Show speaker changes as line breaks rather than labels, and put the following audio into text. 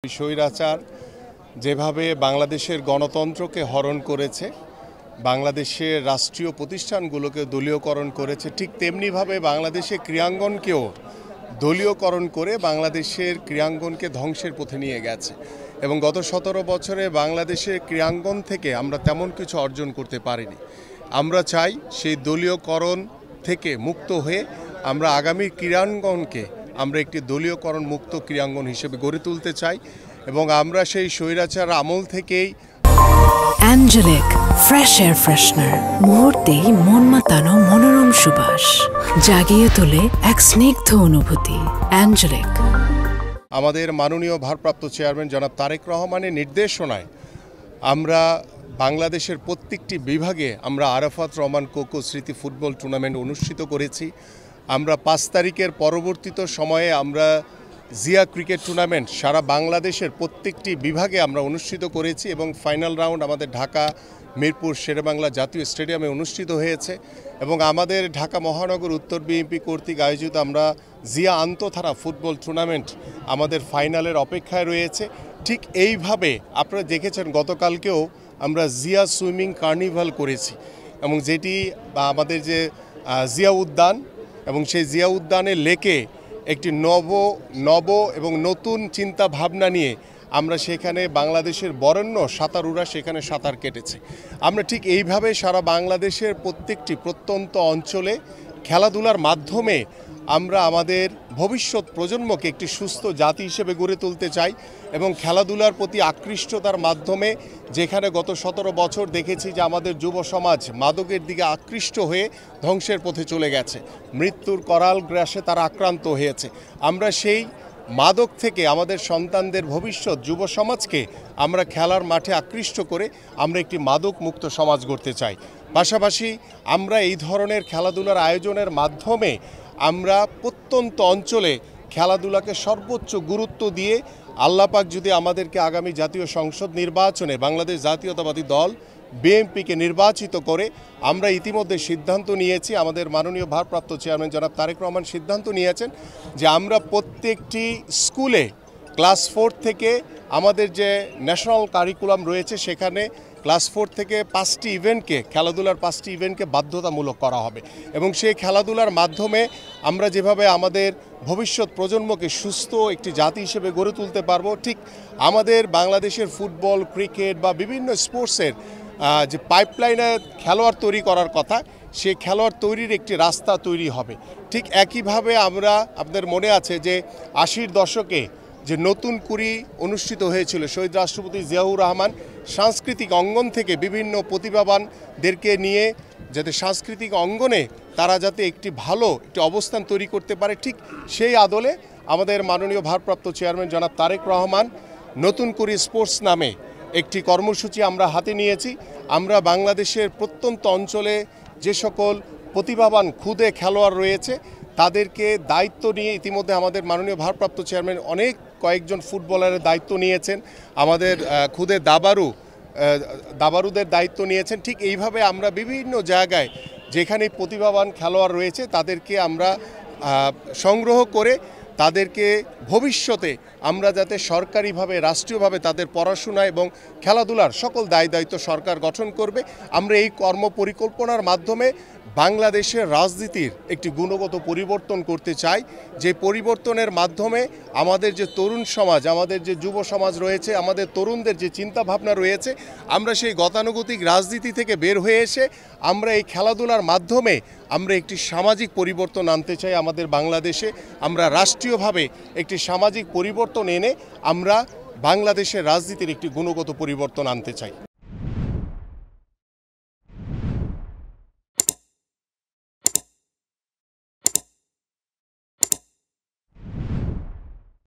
স্বৈরাচার যেভাবে বাংলাদেশের গণতন্ত্রকে হরণ করেছে, বাংলাদেশের রাষ্ট্রীয় প্রতিষ্ঠানগুলোকে দলীয়করণ করেছে, ঠিক তেমনিভাবে বাংলাদেশের ক্রীড়াঙ্গনকেও দলীয়করণ করে বাংলাদেশের ক্রীড়াঙ্গনকে ধ্বংসের পথে নিয়ে গেছে। এবং গত 17 বছরে বাংলাদেশের ক্রীড়াঙ্গন থেকে আমরা তেমন কিছু অর্জন করতে পারিনি। আমরা চাই সেই দলীয়করণ থেকে মুক্ত হয়ে আমরা আগামী ক্রীড়াঙ্গনকে আমরা একটি দলীয়করণ মুক্ত ক্রীড়াঙ্গন হিসেবে গড়ে তুলতে চাই এবং আমরা সেই স্বৈরাচার আমল থেকেই
অ্যাঞ্জেলিক ফ্রেশ এয়ার ফ্রেশনার মুহূর্তেই মন মাতানো মনোরম সুবাস জাগিয়ে তোলে এক স্নিগ্ধ অনুভূতি। অ্যাঞ্জেলিক।
আমাদের মাননীয় ভারপ্রাপ্ত চেয়ারম্যান জনাব তারেক রহমানের নির্দেশনায় আমরা বাংলাদেশের প্রত্যেকটি বিভাগে আমরা আরাফাত রহমান কোকো স্মৃতি ফুটবল টুর্নামেন্ট অনুষ্ঠিত করেছি। আমরা 5 তারিখের পরবর্তী সময়ে আমরা জিয়া ক্রিকেট টুর্নামেন্ট সারা বাংলাদেশের প্রত্যেকটি বিভাগে আমরা অনুষ্ঠিত করেছি এবং ফাইনাল রাউন্ড আমাদের ঢাকা মিরপুর শেরেবাংলা জাতীয় স্টেডিয়ামে অনুষ্ঠিত হয়েছে। এবং আমাদের ঢাকা মহানগর উত্তর বিএনপি কর্তৃক আয়োজিত আমরা জিয়া আন্তঃথানা ফুটবল টুর্নামেন্ট আমাদের ফাইনালের অপেক্ষায় রয়েছে। ঠিক এইভাবে আপনারা দেখেছেন গতকালকেও আমরা জিয়া সুইমিং কার্নিভাল করেছি এবং যেটি আমাদের যে জিয়া উদ্যান এবং সেই জিয়া উদ্যানের লেকে একটি নব এবং নতুন চিন্তা ভাবনা নিয়ে আমরা সেখানে বাংলাদেশের বরেণ্য সাঁতারুরা সেখানে সাঁতার কেটেছে। আমরা ঠিক এইভাবে সারা বাংলাদেশের প্রত্যেকটি প্রত্যন্ত অঞ্চলে খেলাধুলার মাধ্যমে আমরা আমাদের ভবিষ্যৎ প্রজন্মকে একটি সুস্থ জাতি হিসেবে গড়ে তুলতে চাই এবং খেলাধুলার প্রতি আকৃষ্টতার মাধ্যমে যেখানে গত 17 বছর দেখেছি যে আমাদের যুব সমাজ মাদকের দিকে আকৃষ্ট হয়ে ধ্বংসের পথে চলে গেছে, মৃত্যুর করাল গ্রাসে তারা আক্রান্ত হয়েছে। আমরা সেই মাদক থেকে আমাদের সন্তানদের ভবিষ্যৎ যুব সমাজকে আমরা খেলার মাঠে আকৃষ্ট করে আমরা একটি মাদক মুক্ত সমাজ গড়তে চাই। পাশাপাশি আমরা এই ধরনের খেলাধুলার আয়োজনের মাধ্যমে আমরা প্রত্যন্ত অঞ্চলে খেলাধুলাকে সর্বোচ্চ গুরুত্ব দিয়ে আল্লাহ পাক যদি আমাদেরকে আগামী জাতীয় সংসদ নির্বাচনে বাংলাদেশ জাতীয়তাবাদী দল বিএনপিকে নির্বাচিত করে, আমরা ইতিমধ্যে সিদ্ধান্ত নিয়েছি, আমাদের মাননীয় ভারপ্রাপ্ত চেয়ারম্যান জনাব তারেক রহমান সিদ্ধান্ত নিয়েছেন যে আমরা প্রত্যেকটি স্কুলে ক্লাস 4 থেকে আমাদের যে ন্যাশনাল কারিকুলাম রয়েছে সেখানে ক্লাস 4 থেকে 5টি ইভেন্টকে খেলাধুলার 5টি ইভেন্টকে বাধ্যতামূলক করা হবে এবং সেই খেলাধুলার মাধ্যমে আমরা যেভাবে আমাদের ভবিষ্যৎ প্রজন্মকে সুস্থ একটি জাতি হিসেবে গড়ে তুলতে পারবো, ঠিক আমাদের বাংলাদেশের ফুটবল, ক্রিকেট বা বিভিন্ন স্পোর্টসের যে পাইপলাইনে খেলোয়াড় তৈরি করার কথা, সেই খেলোয়াড় তৈরির একটি রাস্তা তৈরি হবে। ঠিক একইভাবে আমরা, আপনাদের মনে আছে যে 80-র দশকে যে নতুন কুড়ি অনুষ্ঠিত হয়েছিল, শহীদ রাষ্ট্রপতি জিয়াউর রহমান সাংস্কৃতিক অঙ্গন থেকে বিভিন্ন প্রতিভাবানদেরকে নিয়ে যাতে সাংস্কৃতিক অঙ্গনে তারা যাতে একটি ভালো একটি অবস্থান তৈরি করতে পারে, ঠিক সেই আদলে আমাদের মাননীয় ভারপ্রাপ্ত চেয়ারম্যান জনাব তারেক রহমান নতুন কুড়ি স্পোর্টস নামে একটি কর্মসূচি আমরা হাতে নিয়েছি। আমরা বাংলাদেশের প্রত্যন্ত অঞ্চলে যে সকল প্রতিভাবান ক্ষুদে খেলোয়াড় রয়েছে তাদেরকে দায়িত্ব নিয়ে ইতিমধ্যে আমাদের মাননীয় ভারপ্রাপ্ত চেয়ারম্যান অনেক কয়েকজন ফুটবলারের দায়িত্ব নিয়েছেন, আমাদের ক্ষুদে দাবারুদের দায়িত্ব নিয়েছেন। ঠিক এইভাবে আমরা বিভিন্ন জায়গায় যেখানে প্রতিভাবান খেলোয়াড় রয়েছে তাদেরকে আমরা সংগ্রহ করে তাদেরকে ভবিষ্যতে আমরা যাতে সরকারিভাবে রাষ্ট্রীয়ভাবে তাদের পড়াশোনা এবং খেলাধুলার সকল দায়িত্ব সরকার গঠন করবে, আমরা এই কর্মপরিকল্পনার মাধ্যমে বাংলাদেশের রাজনীতির একটি গুণগত পরিবর্তন করতে চাই, যে পরিবর্তনের মাধ্যমে আমাদের যে তরুণ সমাজ, আমাদের যে যুব সমাজ রয়েছে, আমাদের তরুণদের যে চিন্তাভাবনা রয়েছে, আমরা সেই গতানুগতিক রাজনীতি থেকে বের হয়ে এসে আমরা এই খেলাধুলার মাধ্যমে আমরা একটি সামাজিক পরিবর্তন আনতে চাই আমাদের বাংলাদেশে। আমরা রাষ্ট্রীয়ভাবে একটি সামাজিক পরিবর্তন এনে আমরা বাংলাদেশের রাজনীতির একটি গুণগত পরিবর্তন আনতে চাই।